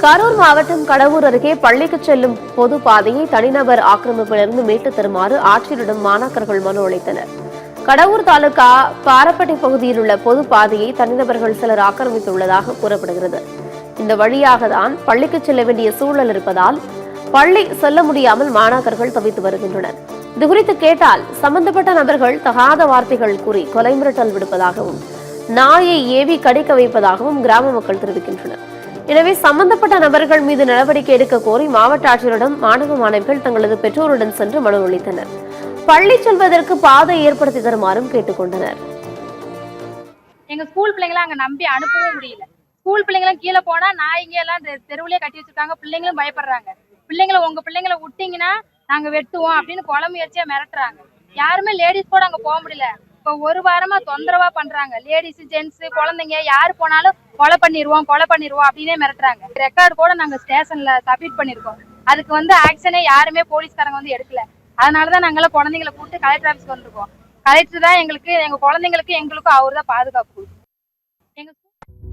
கரூர் மாவட்டம் கடவூர் அருகே பள்ளிக்கு செல்லும் பொது பாதையை தனிநபர் ஆக்கிரமிப்பிலிருந்து மீட்டு தருமாறு ஆட்சியரிடம் மாணாக்கர்கள் மனு அளித்தனர். கடவூர் தாலுகா பாரப்பட்டி பகுதியில் உள்ள பொது பாதையை தனிநபர்கள் சிலர் ஆக்கிரமித்துள்ளதாக கூறப்படுகிறது. இந்த வழியாக தான் பள்ளிக்கு செல்ல வேண்டிய சூழல் இருப்பதால் பள்ளி செல்ல முடியாமல் மாணாக்கர்கள் தவித்து வருகின்றனர். இதுகுறித்து கேட்டால் சம்பந்தப்பட்ட நபர்கள் தகாத வார்த்தைகள் கூறி கொலை மிரட்டல் விடுப்பதாகவும் நாயை ஏவி கடிக்க வைப்பதாகவும் கிராம மக்கள் தெரிவிக்கின்றனர். எனவே சம்பந்தப்பட்ட நபர்கள் மீது நடவடிக்கை எடுக்க கோரி மாவட்ட ஆட்சியரிடம் மாணவ மாணவிகள் தங்களது பெற்றோருடன் சென்று மனு அளித்தனர். பள்ளி செல்வதற்கு பாதை ஏற்படுத்தி தருமாறும் கேட்டுக் கொண்டனர். எங்க ஸ்கூல் பிள்ளைங்களை அங்க நம்பி அனுப்பவும் முடியல. ஸ்கூல் பிள்ளைங்களும் கீழே போனா நாய்ங்க எல்லாம் தெருவுலயே கட்டி வச்சிருக்காங்க. பிள்ளைங்களும் பயப்படுறாங்க. பிள்ளைங்களை உங்க பிள்ளைங்களை விட்டீங்கன்னா நாங்க வெட்டுவோம் அப்படின்னு கொலை முயற்சியா மிரட்டுறாங்க. யாருமே லேடிஸ் கூட அங்க போக முடியல. இப்ப ஒரு வாரமா தொந்தரவா பண்றாங்க. லேடிஸ் ஜென்ஸ் குழந்தைங்க யாரு போனாலும் கொலை பண்ணிடுவோம் அப்படின்னே மிரட்டுறாங்க. ரெக்கார்டு கூட நாங்க ஸ்டேஷன்ல சப்மிட் பண்ணிருக்கோம். அதுக்கு ஆக்ஷனே யாருமே போலீஸ்காரங்க எடுக்கல. அதனாலதான் நாங்களாம் குழந்தைங்களை கூப்பிட்டு கலெக்டர் ஆபீஸ்க்கு வந்திருக்கோம். கலெக்டர் தான் எங்களுக்கு, எங்க குழந்தைங்களுக்கு எங்களுக்கும் அவர் தான் பாதுகாப்பு.